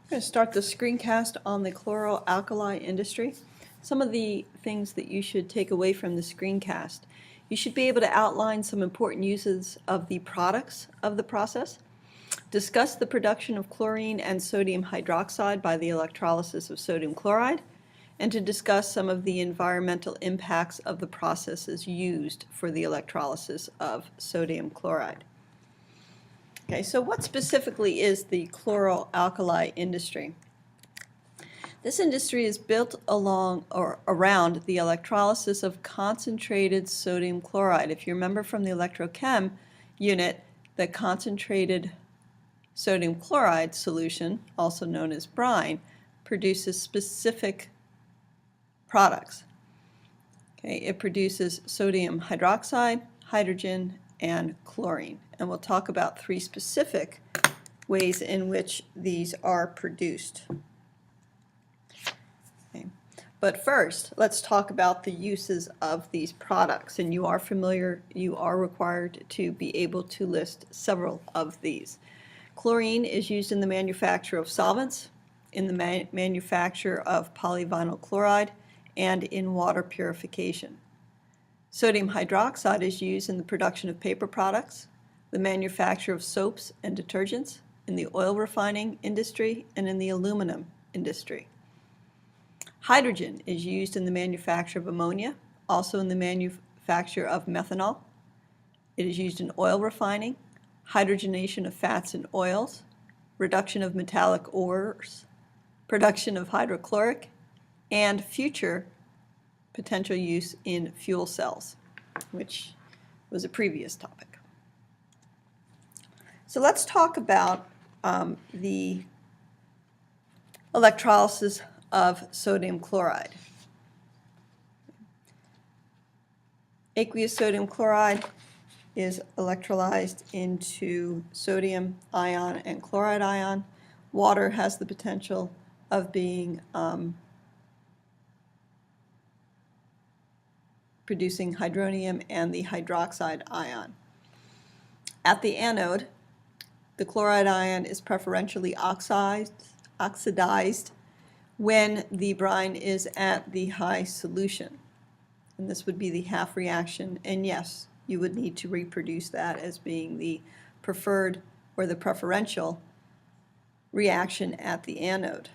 I'm going to start the screencast on the Chloroalkali Industry. Some of the things that you should take away from the screencast. You should be able to outline some important uses of the products of the process, discuss the production of chlorine and sodium hydroxide by the electrolysis of sodium chloride, and to discuss some of the environmental impacts of the processes used for the electrolysis of sodium chloride. Okay, so what specifically is the chloroalkali industry? This industry is built along or around the electrolysis of concentrated sodium chloride. If you remember from the Electrochem unit, the concentrated sodium chloride solution, also known as brine, produces specific products. Okay, it produces sodium hydroxide, hydrogen, and chlorine. And we'll talk about three specific ways in which these are produced. Okay. But first, let's talk about the uses of these products. And you are required to be able to list several of these. Chlorine is used in the manufacture of solvents, in the manufacture of polyvinyl chloride, and in water purification. Sodium hydroxide is used in the production of paper products, the manufacture of soaps and detergents, in the oil refining industry, and in the aluminum industry. Hydrogen is used in the manufacture of ammonia, also in the manufacture of methanol. It is used in oil refining, hydrogenation of fats and oils, reduction of metallic ores, production of hydrochloric, and future potential use in fuel cells, which was a previous topic. So let's talk about the electrolysis of sodium chloride. Aqueous sodium chloride is electrolyzed into sodium ion and chloride ion. Water has the potential of being producing hydronium and the hydroxide ion. At the anode, the chloride ion is preferentially oxidized when the brine is at the high solution. And this would be the half reaction, and yes, you would need to reproduce that as being the preferred or the preferential reaction at the anode.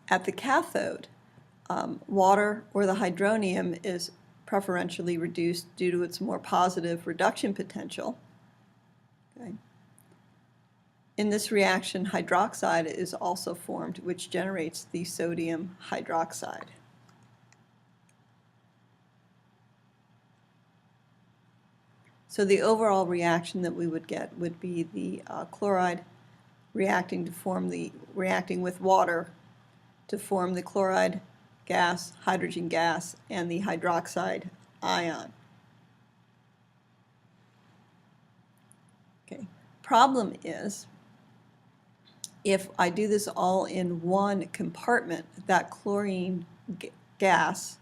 At the cathode, water or the hydronium is preferentially reduced due to its more positive reduction potential. Okay. In this reaction, hydroxide is also formed, which generates the sodium hydroxide. So the overall reaction that we would get would be the chloride reacting with water to form the chloride gas, hydrogen gas, and the hydroxide ion. Okay. Problem is, if I do this all in one compartment, that chlorine gas,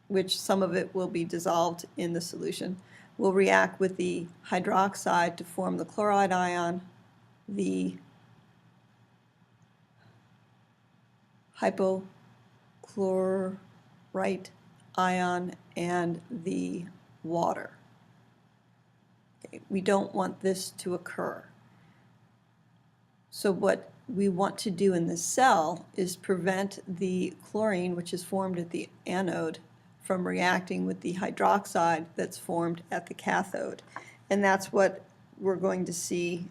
which some of it will be dissolved in the solution, will react with the hydroxide to form the chloride ion, the hypochlorite ion, and the water. Okay, we don't want this to occur. So what we want to do in the cell is prevent the chlorine, which is formed at the anode, from reacting with the hydroxide that's formed at the cathode. And that's what we're going to see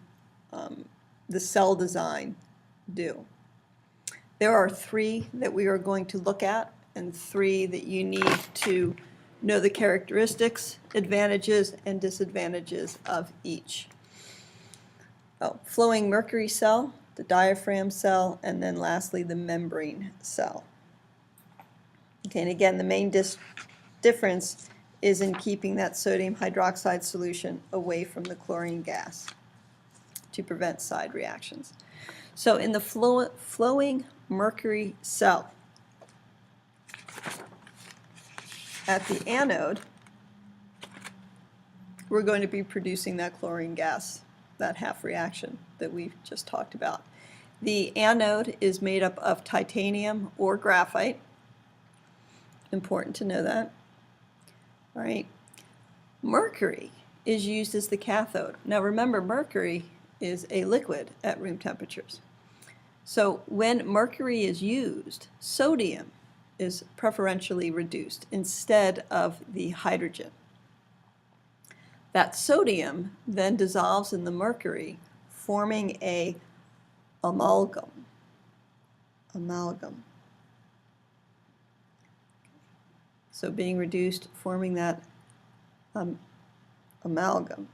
the cell design do. There are three that we are going to look at, and three that you need to know the characteristics, advantages, and disadvantages of each. Flowing mercury cell, the diaphragm cell, and then lastly the membrane cell. Okay, and again, the main difference is in keeping that sodium hydroxide solution away from the chlorine gas to prevent side reactions. So in the flowing mercury cell, at the anode, we're going to be producing that chlorine gas that half reaction that we've just talked about. The anode is made up of titanium or graphite. Important to know that. All right. Mercury is used as the cathode. Now remember, mercury is a liquid at room temperatures. So when mercury is used, sodium is preferentially reduced instead of the hydrogen. That sodium then dissolves in the mercury, forming a amalgam. So being reduced, forming that amalgam.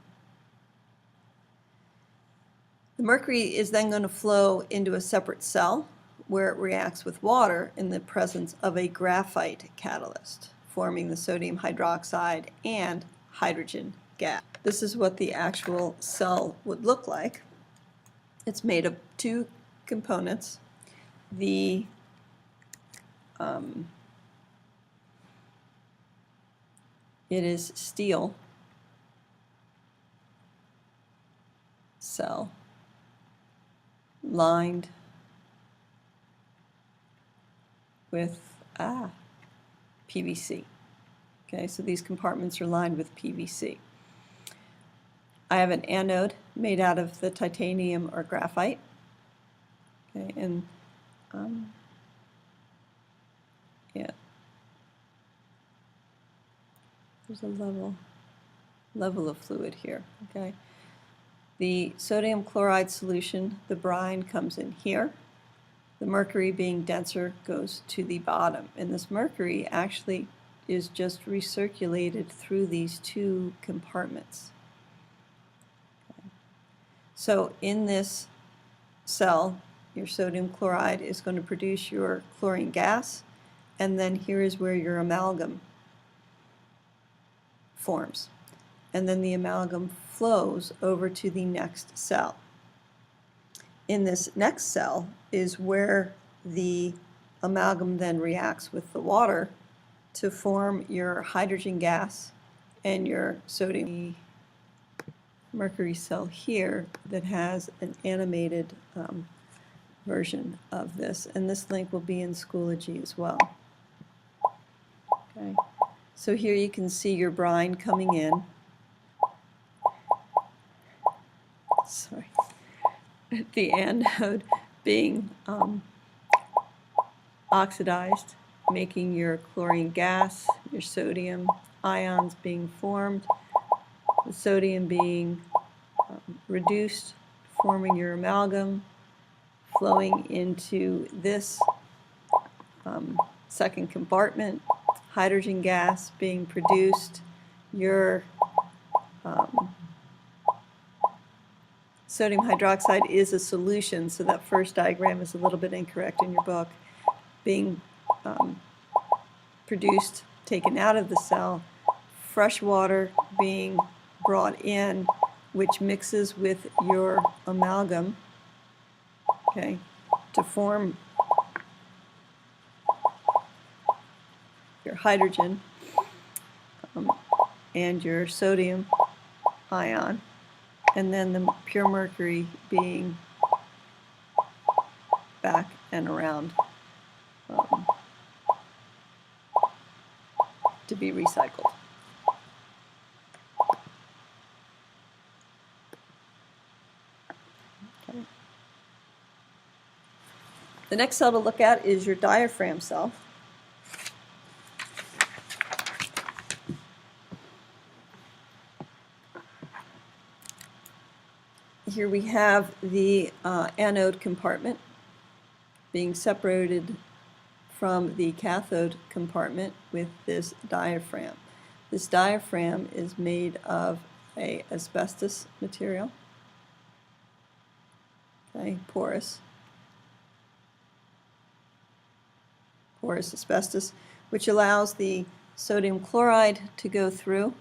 The mercury is then going to flow into a separate cell where it reacts with water in the presence of a graphite catalyst, forming the sodium hydroxide and hydrogen gas. This is what the actual cell would look like. It's made of two components. It is steel cell lined with PVC. Okay, so these compartments are lined with PVC. I have an anode made out of the titanium or graphite. Okay, and yeah, there's a level of fluid here. Okay, the sodium chloride solution, the brine, comes in here. The mercury, being denser, goes to the bottom, and this mercury actually is just recirculated through these two compartments. Okay. So in this cell, your sodium chloride is going to produce your chlorine gas, and then here is where your amalgam forms. And then the amalgam flows over to the next cell. In this next cell is where the amalgam then reacts with the water to form your hydrogen gas and your sodium. Mercury cell here that has an animated version of this, and this link will be in Schoology as well. Okay, so here you can see your brine coming in. Sorry. The anode being oxidized, making your chlorine gas, your sodium ions being formed, the sodium being reduced, forming your amalgam, flowing into this second compartment, hydrogen gas being produced, your sodium hydroxide is a solution, so that first diagram is a little bit incorrect in your book, being produced, taken out of the cell, fresh water being brought in, which mixes with your amalgam, okay, to form your hydrogen and your sodium ion, and then the pure mercury being back and around to be recycled. Okay. The next cell to look at is your diaphragm cell. Here we have the anode compartment being separated from the cathode compartment with this diaphragm. This diaphragm is made of an asbestos material, okay, porous asbestos, which allows the sodium chloride to go through,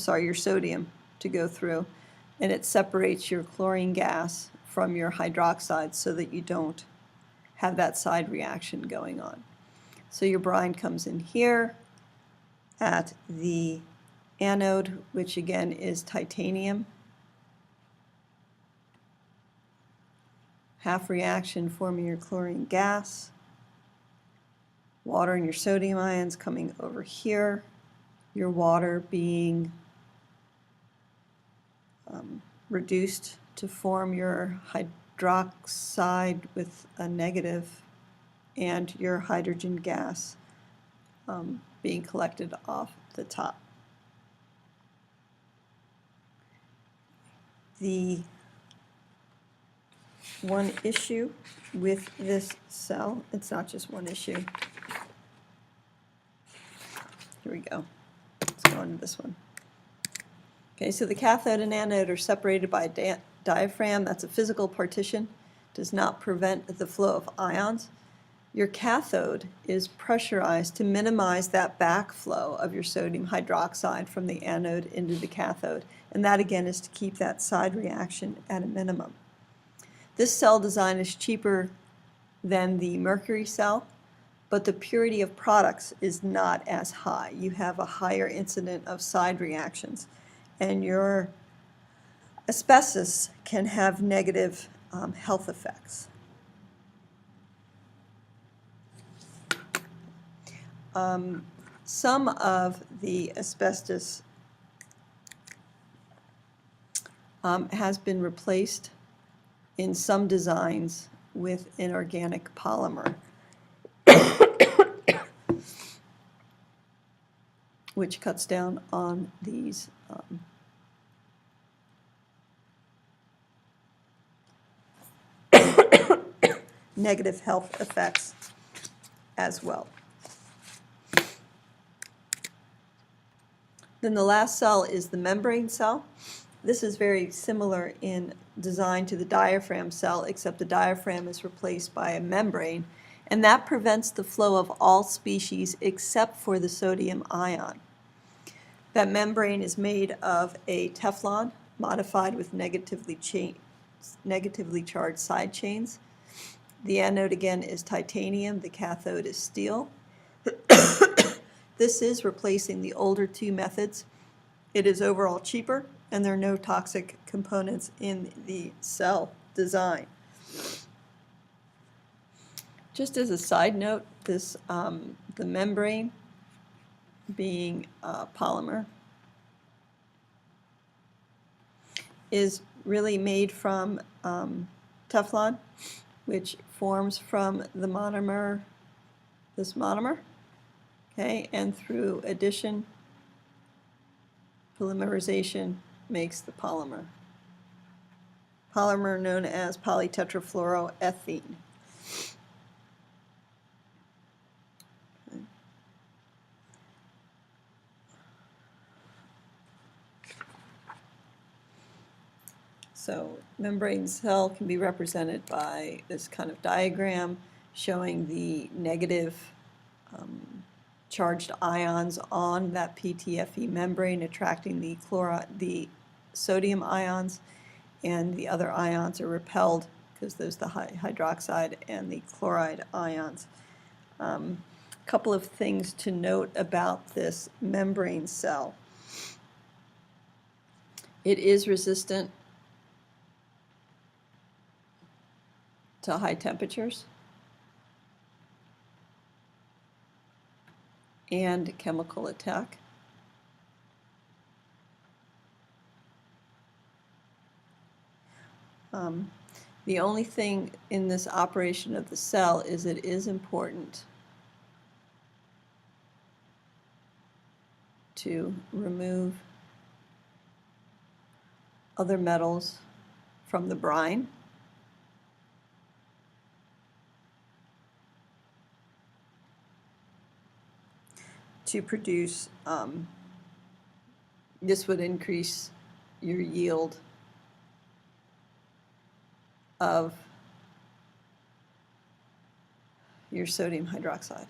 your sodium to go through, and it separates your chlorine gas from your hydroxide so that you don't have that side reaction going on. So your brine comes in here at the anode, which again is titanium, half reaction forming your chlorine gas, water and your sodium ions coming over here, your water being reduced to form your hydroxide with a negative, and your hydrogen gas being collected off the top. The one issue with this cell, it's not just one issue. Here we go. Let's go into this one. Okay, so the cathode and anode are separated by a diaphragm. That's a physical partition. Does not prevent the flow of ions. Your cathode is pressurized to minimize that backflow of your sodium hydroxide from the anode into the cathode. And that again is to keep that side reaction at a minimum. This cell design is cheaper than the mercury cell, but the purity of products is not as high. You have a higher incidence of side reactions, and your asbestos can have negative health effects. Some of the asbestos has been replaced in some designs with inorganic polymer, which cuts down on these negative health effects as well. Then the last cell is the membrane cell. This is very similar in design to the diaphragm cell, except the diaphragm is replaced by a membrane, and that prevents the flow of all species except for the sodium ion. That membrane is made of a Teflon modified with negatively charged side chains. The anode again is titanium, the cathode is steel. This is replacing the older two methods. It is overall cheaper, and there are no toxic components in the cell design. Just as a side note, this the membrane being polymer is really made from Teflon, which forms from the monomer, this monomer, okay, and through addition, polymerization makes the polymer. Polymer known as polytetrafluoroethene. Okay. So membrane cell can be represented by this kind of diagram showing the negative charged ions on that PTFE membrane attracting the sodium ions, and the other ions are repelled because there's the hydroxide and the chloride ions. A couple of things to note about this membrane cell. It is resistant to high temperatures and chemical attack. The only thing in this operation of the cell is it is important to remove other metals from the brine. To produce, this would increase your yield of your sodium hydroxide,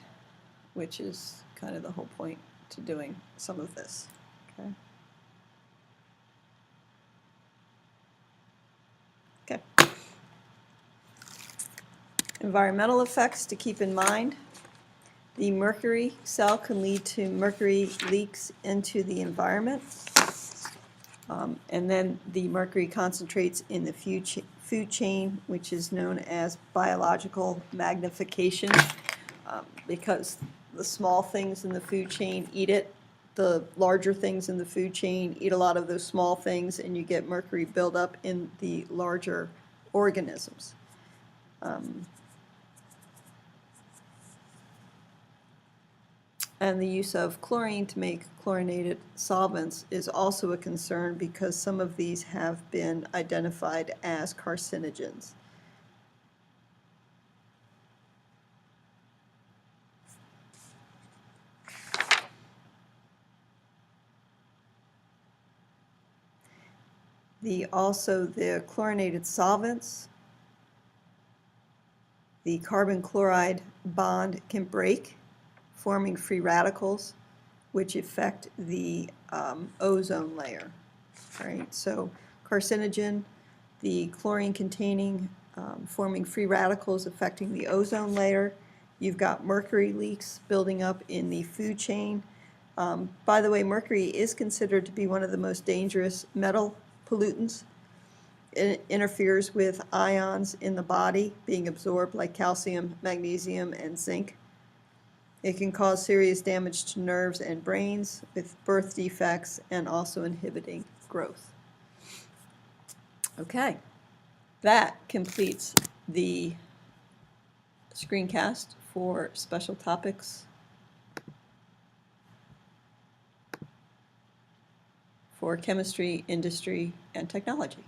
which is kind of the whole point to doing some of this. Okay. Okay. Environmental effects to keep in mind. The mercury cell can lead to mercury leaks into the environment. And then the mercury concentrates in the food chain, which is known as biological magnification, because the small things in the food chain eat it. The larger things in the food chain eat a lot of those small things, and you get mercury buildup in the larger organisms. And the use of chlorine to make chlorinated solvents is also a concern because some of these have been identified as carcinogens. The chlorinated solvents, the carbon chloride bond can break, forming free radicals, which affect the ozone layer. All right, so carcinogen, the chlorine containing, forming free radicals affecting the ozone layer. You've got mercury leaks building up in the food chain. By the way, mercury is considered to be one of the most dangerous metal pollutants. It interferes with ions in the body being absorbed, like calcium, magnesium, and zinc. It can cause serious damage to nerves and brains with birth defects and also inhibiting growth. Okay, that completes the screencast for special topics for chemistry, industry, and technology.